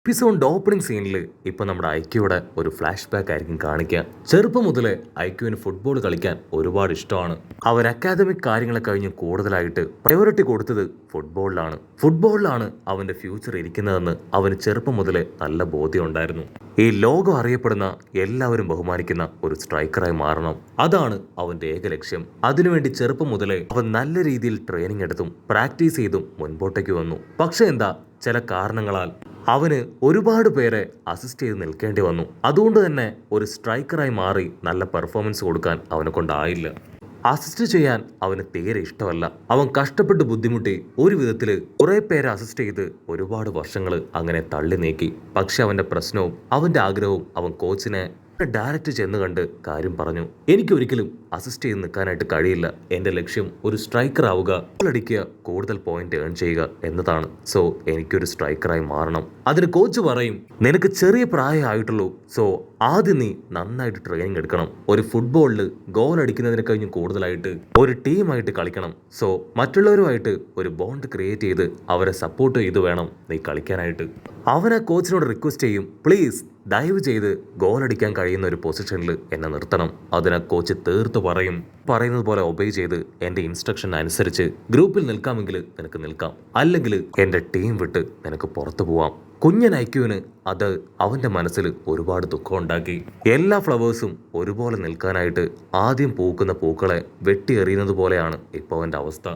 Episode opening സീനിൽ ഇപ്പൊ നമ്മുടെ ഐക്യയുടെ ഒരു ഫ്ലാഷ് ബാക്ക് ആയിരിക്കും കാണിക്കുക. ചെറുപ്പം മുതലേ ഐക്യുവിന് ഫുട്ബോൾ കളിക്കാൻ ഒരുപാട് ഇഷ്ടമാണ്. അവർ അക്കാദമിക് കാര്യങ്ങളെ കഴിഞ്ഞ് കൂടുതലായിട്ട് പ്രയോറിറ്റി കൊടുത്തത് ഫുട്ബോളിലാണ് അവന്റെ ഫ്യൂച്ചർ ഇരിക്കുന്നതെന്ന് അവന് ചെറുപ്പം മുതലേ നല്ല ബോധ്യം ഉണ്ടായിരുന്നു. ഈ ലോകം അറിയപ്പെടുന്ന എല്ലാവരും ബഹുമാനിക്കുന്ന ഒരു സ്ട്രൈക്കറായി മാറണം, അതാണ് അവന്റെ ഏക ലക്ഷ്യം. അതിനുവേണ്ടി ചെറുപ്പം മുതലേ അവൻ നല്ല രീതിയിൽ ട്രെയിനിങ് എടുത്തും പ്രാക്ടീസ് ചെയ്തും മുൻപോട്ടേക്ക് വന്നു. പക്ഷെ എന്താ, ചില കാരണങ്ങളാൽ അവന് ഒരുപാട് പേരെ അസിസ്റ്റ് ചെയ്ത് നിൽക്കേണ്ടി വന്നു. അതുകൊണ്ട് തന്നെ ഒരു സ്ട്രൈക്കറായി മാറി നല്ല പെർഫോമൻസ് കൊടുക്കാൻ അവനെ കൊണ്ടായില്ല. അസിസ്റ്റ് ചെയ്യാൻ അവന് തീരെ ഇഷ്ടമല്ല. അവൻ കഷ്ടപ്പെട്ട് ബുദ്ധിമുട്ടി ഒരു വിധത്തിൽ കുറെ പേരെ അസിസ്റ്റ് ചെയ്ത് ഒരുപാട് വർഷങ്ങൾ അങ്ങനെ തള്ളി നീക്കി. പക്ഷെ അവന്റെ പ്രശ്നവും അവന്റെ ആഗ്രഹവും അവൻ കോച്ചിനെ ഡയറക്റ്റ് ചെന്ന് കണ്ട് കാര്യം പറഞ്ഞു. എനിക്കൊരിക്കലും അസിസ്റ്റ് ചെയ്ത് നിൽക്കാനായിട്ട് കഴിയില്ല. എൻ്റെ ലക്ഷ്യം ഒരു സ്ട്രൈക്കർ ആവുക, അടിക്കുക, കൂടുതൽ പോയിന്റ് ഏൺ ചെയ്യുക എന്നതാണ്. സോ എനിക്കൊരു സ്ട്രൈക്കറായി മാറണം. അതിന് കോച്ച് പറയും, നിനക്ക് ചെറിയ പ്രായമായിട്ടുള്ളൂ, സോ ആദ്യം നീ നന്നായിട്ട് ട്രെയിനിങ് എടുക്കണം. ഒരു ഫുട്ബോളിൽ ഗോൾ അടിക്കുന്നതിനെ കഴിഞ്ഞ് കൂടുതലായിട്ട് ഒരു ടീമായിട്ട് കളിക്കണം. സോ മറ്റുള്ളവരുമായിട്ട് ഒരു ബോണ്ട് ക്രിയേറ്റ് ചെയ്ത് അവരെ സപ്പോർട്ട് ചെയ്ത് വേണം നീ കളിക്കാനായിട്ട്. അവൻ ആ കോച്ചിനോട് റിക്വസ്റ്റ് ചെയ്യും, പ്ലീസ് ദയവ് ചെയ്ത് ഗോൾ അടിക്കാൻ കഴിയുന്ന ഒരു പൊസിഷനിൽ എന്നെ നിർത്തണം. അതിനെ കോച്ച് തീർത്ത് പറയുന്നത് പോലെ ഒബേ ചെയ്ത് എൻ്റെ ഇൻസ്ട്രക്ഷൻ അനുസരിച്ച് ഗ്രൂപ്പിൽ നിൽക്കാമെങ്കിൽ നിനക്ക് നിൽക്കാം, അല്ലെങ്കിൽ എൻ്റെ ടീം വിട്ട് നിനക്ക് പുറത്തു പോവാം. കുഞ്ഞൻ ഐക്യുവിന് അത് അവന്റെ മനസ്സിൽ ഒരുപാട് ദുഃഖം ഉണ്ടാക്കി. എല്ലാ ഫ്ലവേഴ്സും ഒരുപോലെ നിൽക്കാനായിട്ട് ആദ്യം പൂക്കുന്ന പൂക്കളെ വെട്ടിയെറിയുന്നത് പോലെയാണ് ഇപ്പോൾ അവന്റെ അവസ്ഥ.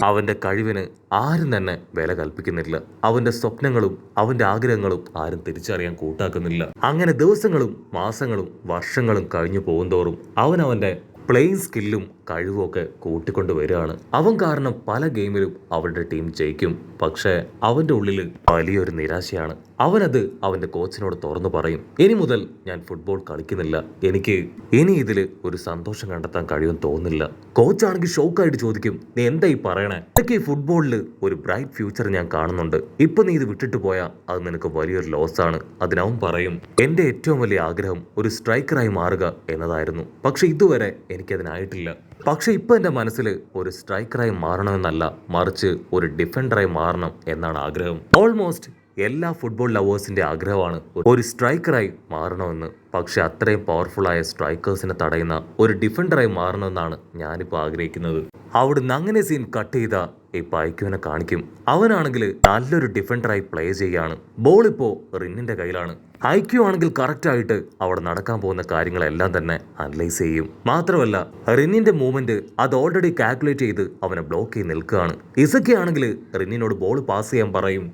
അവന്റെ കഴിവിന് ആരും തന്നെ വില കൽപ്പിക്കുന്നില്ല. അവന്റെ സ്വപ്നങ്ങളും അവന്റെ ആഗ്രഹങ്ങളും ആരും തിരിച്ചറിയാൻ കൂട്ടാക്കുന്നില്ല. അങ്ങനെ ദിവസങ്ങളും മാസങ്ങളും വർഷങ്ങളും കഴിഞ്ഞു പോകുന്തോറും അവന്റെ പ്ലേയിങ് സ്കില്ലും കഴിവും ഒക്കെ കൂട്ടിക്കൊണ്ട് വരികയാണ്. അവൻ കാരണം പല ഗെയിമിലും അവരുടെ ടീം ജയിക്കും. പക്ഷേ അവന്റെ ഉള്ളിൽ വലിയൊരു നിരാശയാണ്. അവനത് അവന്റെ കോച്ചിനോട് തുറന്നു പറയും, ഇനി മുതൽ ഞാൻ ഫുട്ബോൾ കളിക്കുന്നില്ല, എനിക്ക് ഇനി ഇതിൽ ഒരു സന്തോഷം കണ്ടെത്താൻ കഴിയുമെന്ന് തോന്നുന്നില്ല. കോച്ചാണെങ്കിൽ ഷോക്കായിട്ട് ചോദിക്കും, നീ എന്താ ഈ പറയണേ? എനിക്ക് ഈ ഫുട്ബോളിൽ ഒരു ബ്രൈറ്റ് ഫ്യൂച്ചർ ഞാൻ കാണുന്നുണ്ട്. ഇപ്പൊ നീ ഇത് വിട്ടിട്ട് പോയാൽ അത് നിനക്ക് വലിയൊരു ലോസ് ആണ്. അതിനവൻ പറയും, എന്റെ ഏറ്റവും വലിയ ആഗ്രഹം ഒരു സ്ട്രൈക്കറായി മാറുക എന്നതായിരുന്നു. പക്ഷെ ഇതുവരെ എനിക്കതിനായിട്ടില്ല. പക്ഷെ ഇപ്പൊ എന്റെ മനസ്സിൽ ഒരു സ്ട്രൈക്കറായി മാറണമെന്നല്ല, മറിച്ച് ഒരു ഡിഫൻഡറായി മാറണം എന്നാണ് ആഗ്രഹം. ഓൾമോസ്റ്റ് എല്ലാ ഫുട്ബോൾ ലവേഴ്സിന്റെ ആഗ്രഹമാണ് ഒരു സ്ട്രൈക്കറായി മാറണമെന്ന്. പക്ഷെ അത്രയും പവർഫുള്ളായ സ്ട്രൈക്കേഴ്സിനെ തടയുന്ന ഒരു ഡിഫൻഡറായി മാറണമെന്നാണ് ഞാനിപ്പോൾ ആഗ്രഹിക്കുന്നത്. അവിടുന്ന് അങ്ങനെ സീൻ കട്ട് ചെയ്ത ഇപ്പൊ ഐക്യുവിനെ കാണിക്കും. അവനാണെങ്കിൽ നല്ലൊരു ഡിഫൻഡറായി പ്ലേ ചെയ്യാണ്. ബോൾ ഇപ്പോ റിന്നിന്റെ കയ്യിലാണ്. ഐക്യു ആണെങ്കിൽ കറക്റ്റ് ആയിട്ട് അവിടെ നടക്കാൻ പോകുന്ന കാര്യങ്ങളെല്ലാം തന്നെ അനലൈസ് ചെയ്യും. മാത്രമല്ല റിന്നിന്റെ മൂവ്മെന്റ് അത് ഓൾറെഡി കാൽക്കുലേറ്റ് ചെയ്ത് അവനെ ബ്ലോക്ക് ചെയ്ത് നിൽക്കുകയാണ്. ഇസക്കി ആണെങ്കിൽ റിന്നിനോട് ബോൾ പാസ് ചെയ്യാൻ പറയും.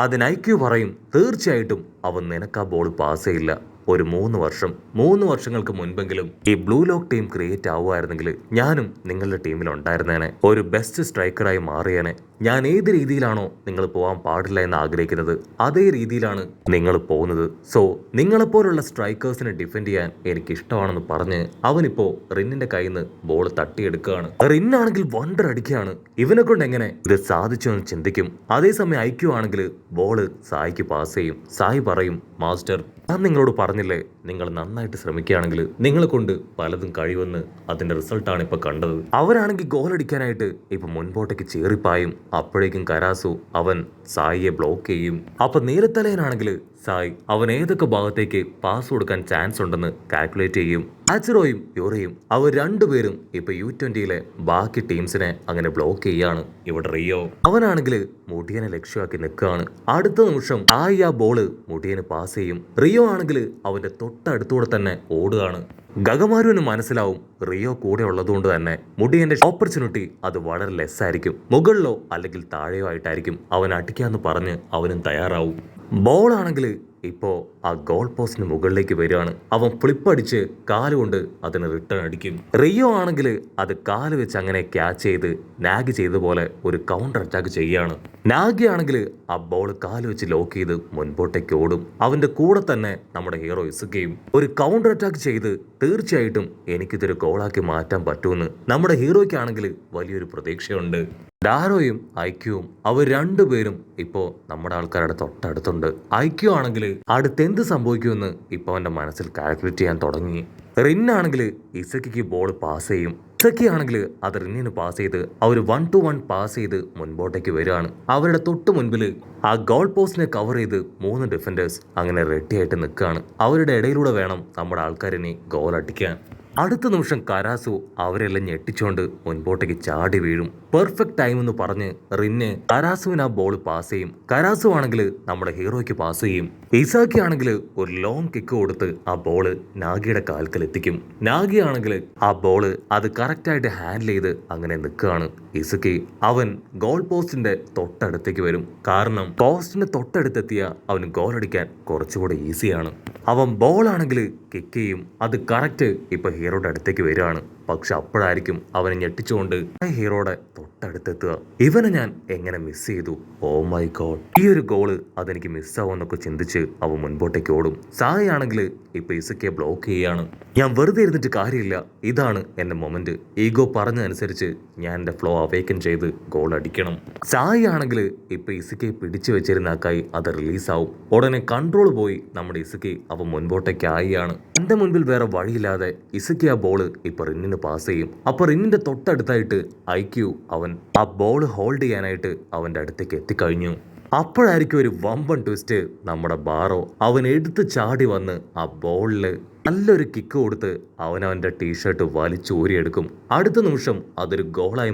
അതിന് ഐക്യു പറയും, തീർച്ചയായിട്ടും അവൻ നിനക്ക് ആ ബോൾ പാസ് ചെയ്യില്ല. ഒരു 3 വർഷങ്ങൾക്ക് മുൻപെങ്കിലും ഈ ബ്ലൂ ലോക്ക് ടീം ക്രിയേറ്റ് ആവുമായിരുന്നെങ്കിൽ ഞാനും നിങ്ങളുടെ ടീമിൽ ഉണ്ടായിരുന്നേനെ, ഒരു ബെസ്റ്റ് സ്ട്രൈക്കറായി മാറിയേനെ. ഞാൻ ഏത് രീതിയിലാണോ നിങ്ങൾ പോകാൻ പാടില്ല എന്ന് ആഗ്രഹിക്കുന്നത് അതേ രീതിയിലാണ് നിങ്ങൾ പോകുന്നത്. സോ നിങ്ങളെപ്പോലുള്ള സ്ട്രൈക്കേഴ്സിനെ ഡിഫെൻഡ് ചെയ്യാൻ എനിക്ക് ഇഷ്ടമാണെന്ന് പറഞ്ഞ് അവനിപ്പോ റിന്നിന്റെ കയ്യിൽ നിന്ന് ബോൾ തട്ടിയെടുക്കുകയാണ്. റിന്നാണെങ്കിൽ വണ്ടർ അടിക്കുകയാണ്. ഇവനെ കൊണ്ട് എങ്ങനെ ഇത് സാധിച്ചു എന്ന് ചിന്തിക്കും. അതേസമയം ഐക്യു ആണെങ്കിൽ ബോള് സായിക്ക് പാസ് ചെയ്യും. സായി പറയും, മാസ്റ്റർ ഞാൻ നിങ്ങളോട് പറഞ്ഞില്ലേ, നിങ്ങൾ നന്നായിട്ട് ശ്രമിക്കുകയാണെങ്കിൽ നിങ്ങളെ കൊണ്ട് പലതും കഴിവെന്ന്. അതിന്റെ റിസൾട്ടാണ് ഇപ്പൊ കണ്ടത്. അവരാണെങ്കിൽ ഗോൾ അടിക്കാനായിട്ട് ഇപ്പൊ മുൻപോട്ടേക്ക് ചീറിപ്പായും. അപ്പോഴേക്കും കരാസു അവൻ സായിയെ ബ്ലോക്ക് ചെയ്യും. അപ്പൊ നീലത്തലയനാണെങ്കിൽ സായ് അവൻ ഏതൊക്കെ ഭാഗത്തേക്ക് പാസ് കൊടുക്കാൻ ചാൻസ് ഉണ്ടെന്ന് കാൽക്കുലേറ്റ് ചെയ്യും. ആച്ചിറോയും യൂറയും അവർ രണ്ടുപേരും ഇപ്പൊ U20 ബാക്കി ടീംസിനെ അങ്ങനെ ബ്ലോക്ക് ചെയ്യാണ്. ഇവിടെ റിയോ അവനാണെങ്കിൽ മുടിയനെ ലക്ഷ്യമാക്കി നിൽക്കുകയാണ്. അടുത്ത നിമിഷം ആ ബോള് മുടിയന് പാസ് ചെയ്യും. റിയോ ആണെങ്കിൽ അവന്റെ തൊട്ടടുത്തൂടെ തന്നെ ഓടുകയാണ്. ഗഗമാരുവിന് മനസ്സിലാവും റിയോ കൂടെ ഉള്ളതുകൊണ്ട് തന്നെ മുടിയന്റെ ഓപ്പർച്യൂണിറ്റി അത് വളരെ ലെസ് ആയിരിക്കും. മുകളിലോ അല്ലെങ്കിൽ താഴെയോ ആയിട്ടായിരിക്കും അവൻ അടിക്കാന്ന് പറഞ്ഞ് അവനും തയ്യാറാവും. ബോളാണെങ്കിൽ ഇപ്പോ ആ ഗോൾ പോസ്റ്റിന് മുകളിലേക്ക് വരികയാണ്. അവൻ ഫ്ലിപ്പ് അടിച്ച് കാലുകൊണ്ട് അതിന് റിട്ടേൺ അടിക്കും. റിയോ ആണെങ്കിൽ അത് കാല് വെച്ച് അങ്ങനെ ക്യാച്ച് ചെയ്ത് നാഗ് ചെയ്ത പോലെ ഒരു കൗണ്ടർ അറ്റാക്ക് ചെയ്യാണ്. നാഗി ആണെങ്കിൽ ആ ബോൾ കാല് വെച്ച് ലോക്ക് ചെയ്ത് മുൻപോട്ടേക്ക് ഓടും. അവന്റെ കൂടെ തന്നെ നമ്മുടെ ഹീറോ ഇസുകയും ഒരു കൗണ്ടർ അറ്റാക്ക് ചെയ്ത് തീർച്ചയായിട്ടും എനിക്കിതൊരു ഗോളാക്കി മാറ്റാൻ പറ്റുമെന്ന് നമ്മുടെ ഹീറോയ്ക്കാണെങ്കിൽ വലിയൊരു പ്രതീക്ഷയുണ്ട്. ഡാരോയും ഐക്യുവും അവർ രണ്ടുപേരും ഇപ്പോ നമ്മുടെ ആൾക്കാരുടെ തൊട്ടടുത്തുണ്ട്. ഐക്യു ആണെങ്കിൽ അടുത്തെന്ത് സംഭവിക്കുമെന്ന് ഇപ്പൊ അവന്റെ മനസ്സിൽ കാൽക്കുലേറ്റ് ചെയ്യാൻ തുടങ്ങി. റിന്നാണെങ്കിൽ ഇസക്കിക്ക് ബോൾ പാസ് ചെയ്യും. ഇസക്കി ആണെങ്കിൽ അത് റിന്നിന് പാസ് ചെയ്ത് അവർ 1-1 പാസ് ചെയ്ത് മുൻപോട്ടേക്ക് വരികയാണ്. അവരുടെ തൊട്ട് മുൻപിൽ ആ ഗോൾ പോസ്റ്റിനെ കവർ ചെയ്ത് 3 ഡിഫൻഡേഴ്സ് അങ്ങനെ റെഡിയായിട്ട് നിൽക്കുകയാണ്. അവരുടെ ഇടയിലൂടെ വേണം നമ്മുടെ ആൾക്കാരിനെ ഗോൾ അടിക്കാൻ. അടുത്ത നിമിഷം കരാസു അവരെല്ലാം ഞെട്ടിച്ചുകൊണ്ട് മുൻപോട്ടേക്ക് ചാടി വീഴും. പെർഫെക്റ്റ് ടൈം എന്ന് പറഞ്ഞ് റിന്നെ കരാസുവിന് ആ ബോൾ പാസ് ചെയ്യും. കരാസു ആണെങ്കിൽ നമ്മുടെ ഹീറോയ്ക്ക് പാസ് ചെയ്യും. ഇസാക്കി ആണെങ്കിൽ ഒരു ലോങ് കിക്ക് കൊടുത്ത് ആ ബോള് നാഗിയുടെ കാൽക്കൽ എത്തിക്കും. നാഗി ആണെങ്കിൽ ആ ബോള് അത് കറക്റ്റായിട്ട് ഹാൻഡിൽ ചെയ്ത് അങ്ങനെ നിൽക്കുകയാണ്. ഇസക്കി അവൻ ഗോൾ പോസ്റ്റിന്റെ തൊട്ടടുത്തേക്ക് വരും. കാരണം പോസ്റ്റിന് തൊട്ടടുത്തെത്തിയ അവന് ഗോൾ അടിക്കാൻ കുറച്ചുകൂടെ ഈസിയാണ്. അവൻ ബോൾ ആണെങ്കിൽ കിക്ക് ചെയ്യും. അത് കറക്റ്റ് ഇപ്പൊ ഹീറോയുടെ അടുത്തേക്ക് വരികയാണ്. പക്ഷെ അപ്പോഴായിരിക്കും അവനെ ഞെട്ടിച്ചുകൊണ്ട് ഹീറോയുടെ തൊട്ടടുത്തെത്തുക. ഇവനെ ഞാൻ എങ്ങനെ മിസ് ചെയ്തു, ഓ മൈ ഗോഡ്, ഈ ഒരു ഗോള് അതെനിക്ക് മിസ്സാവുമെന്നൊക്കെ ചിന്തിച്ച് അവൻ മുൻപോട്ടേക്ക് ഓടും. സായി ആണെങ്കിൽ ഇപ്പൊ ഇസക്കിയെ ബ്ലോക്ക് ചെയ്യാണ്. ഞാൻ വെറുതെ ഇരുന്നിട്ട് കാര്യമില്ല, ഇതാണ് എന്റെ മൊമെന്റ്. ഈഗോ പറഞ്ഞതനുസരിച്ച് ഞാൻ എന്റെ ഫ്ലോ അവേക്കൻ ചെയ്ത് ഗോൾ അടിക്കണം. സായി ആണെങ്കിൽ ഇപ്പൊ ഇസക്കിയെ പിടിച്ചു വെച്ചിരുന്ന കൈ അത് റിലീസാവും. ഉടനെ കൺട്രോൾ പോയി നമ്മുടെ ഇസക്കി അവൻ മുൻപോട്ടേക്ക് ആയിയാണ്. എന്റെ മുൻപിൽ വേറെ വഴിയില്ലാതെ ഇസക്കി ആ ബോള് ഇപ്പൊ റിന്നിന് പാസ് ചെയ്യും. അപ്പൊ റിന്നിന്റെ തൊട്ടടുത്തായിട്ട് ഐക്യു അവൻ ആ ബോൾ ഹോൾഡ് ചെയ്യാനായിട്ട് അവന്റെ അടുത്തേക്ക് എത്തിക്കഴിഞ്ഞു. അപ്പോഴായിരിക്കും ഒരു വമ്പൻ ട്വിസ്റ്റ്. നമ്മുടെ ബാറോ അവൻ എടുത്ത് ചാടി വന്ന് ആ ബോളില് നല്ലൊരു കിക്ക് കൊടുത്ത് അവനവന്റെ ടീഷർട്ട് വലിച്ചൂരിയെടുക്കും. അടുത്ത നിമിഷം അതൊരു ഗോളായി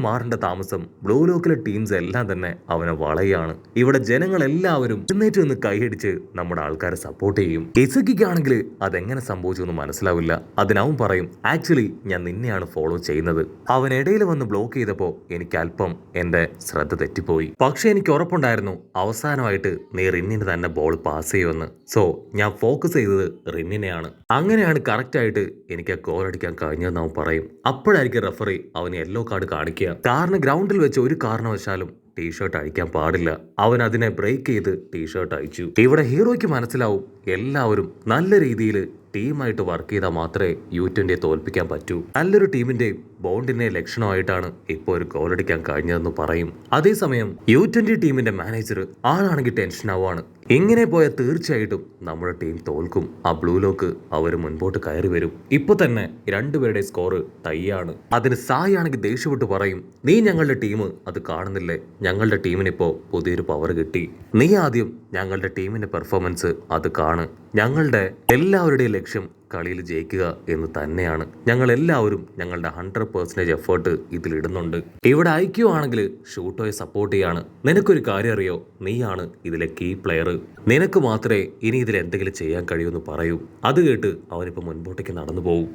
മാറേണ്ട താമസം ബ്ലൂ ലോക്കിലെ ടീംസ് എല്ലാം തന്നെ അവനെ വളയാണ്. ഇവിടെ ജനങ്ങളെല്ലാവരും എഴുന്നേറ്റ് നിന്ന് കൈയടിച്ച് നമ്മുടെ ആൾക്കാരെ സപ്പോർട്ട് ചെയ്യും. ഇസക്കിക്കാണെങ്കിൽ അതെങ്ങനെ സംഭവിച്ചു എന്ന് മനസ്സിലാവില്ല. അതിനവൻ പറയും, ആക്ച്വലി ഞാൻ നിന്നെയാണ് ഫോളോ ചെയ്യുന്നത്. അവൻ ഇടയിൽ വന്ന് ബ്ലോക്ക് ചെയ്തപ്പോ എനിക്ക് അല്പം എന്റെ ശ്രദ്ധ തെറ്റിപ്പോയി. പക്ഷെ എനിക്ക് ഉറപ്പുണ്ടായിരുന്നു അവസാനമായിട്ട് നീ റിന്നിന് തന്നെ ബോൾ പാസ് ചെയ്യുമെന്ന്. സോ ഞാൻ ഫോക്കസ് ചെയ്തത് റിന്നിനെയാണ്. അങ്ങനെയാണ് കറക്റ്റ് ആയിട്ട് എനിക്ക് ആ ഗോൾ അടിക്കാൻ കഴിഞ്ഞതെന്ന് അവൻ പറയും. അപ്പോഴായിരിക്കും റെഫറി അവന് യെല്ലോ കാർഡ് കാണിക്കുക. കാരണം ഗ്രൗണ്ടിൽ വെച്ച് ഒരു കാരണവശാലും ടീഷർട്ട് അഴിക്കാൻ പാടില്ല. അവൻ അതിനെ ബ്രേക്ക് ചെയ്ത് ടീഷർട്ട് അഴിച്ചു. ഇവിടെ ഹീറോയ്ക്ക് മനസ്സിലാവും എല്ലാവരും നല്ല രീതിയിൽ ടീമായിട്ട് വർക്ക് ചെയ്താൽ മാത്രമേ U20 തോൽപ്പിക്കാൻ പറ്റൂ. നല്ലൊരു ടീമിന്റെ ബോണ്ടിന്റെ ലക്ഷണമായിട്ടാണ് ഇപ്പോൾ ഒരു ഗോൾ അടിക്കാൻ കഴിഞ്ഞതെന്ന് പറയും. അതേസമയം U20 ടീമിന്റെ മാനേജർ ആളാണെങ്കിൽ ടെൻഷൻ ആവുകയാണ്. ഇങ്ങനെ പോയാൽ തീർച്ചയായിട്ടും നമ്മുടെ ടീം തോൽക്കും. ആ ബ്ലൂ ലോക്ക് അവർ മുൻപോട്ട് കയറി വരും. ഇപ്പൊ തന്നെ രണ്ടുപേരുടെ സ്കോർ ടൈയാണ്. അതിന് സായി ആണെങ്കിൽ ദേഷ്യപ്പെട്ട് പറയും, നീ ഞങ്ങളുടെ ടീം അത് കാണുന്നില്ലേ? ഞങ്ങളുടെ ടീമിനിപ്പോ പുതിയൊരു പവർ കിട്ടി. നീ ആദ്യം ഞങ്ങളുടെ ടീമിന്റെ പെർഫോമൻസ് അത് കാണ്. ഞങ്ങളുടെ എല്ലാവരുടെയും ലക്ഷ്യം കളിയിൽ ജയിക്കുക എന്ന് തന്നെയാണ്. ഞങ്ങൾ എല്ലാവരും ഞങ്ങളുടെ 100% എഫേർട്ട് ഇതിലിടുന്നുണ്ട്. ഇവിടെ ഐക്യു ആണെങ്കിൽ ഷൂട്ടോയെ സപ്പോർട്ട് ചെയ്യാണ്. നിനക്കൊരു കാര്യം അറിയോ, നീയാണ് ഇതിലെ കീ പ്ലെയർ. നിനക്ക് മാത്രമേ ഇനി ഇതിൽ എന്തെങ്കിലും ചെയ്യാൻ കഴിയൂന്ന് പറയൂ. അത് കേട്ട് അവനിപ്പോ മുൻപോട്ടേക്ക് നടന്നു പോകും.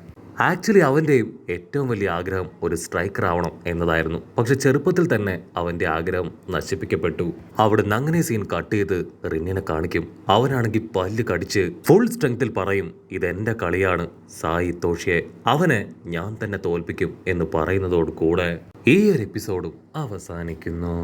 ആക്ച്വലി അവൻ്റെയും ഏറ്റവും വലിയ ആഗ്രഹം ഒരു സ്ട്രൈക്കർ ആവണം എന്നതായിരുന്നു. പക്ഷെ ചെറുപ്പത്തിൽ തന്നെ അവൻ്റെ ആഗ്രഹം നശിപ്പിക്കപ്പെട്ടു. അവിടുന്ന് അങ്ങനെ സീൻ കട്ട് ചെയ്ത് റിന്നിനെ കാണിക്കും. അവനാണെങ്കിൽ പല്ല് കടിച്ച് ഫുൾ സ്ട്രെങ്ത്തിൽ പറയും, ഇതെന്റെ കളിയാണ് സായി തോഷിയെ, അവനെ ഞാൻ തന്നെ തോൽപ്പിക്കും എന്ന് പറയുന്നതോട് കൂടെ ഈ ഒരു എപ്പിസോഡും അവസാനിക്കുന്നു.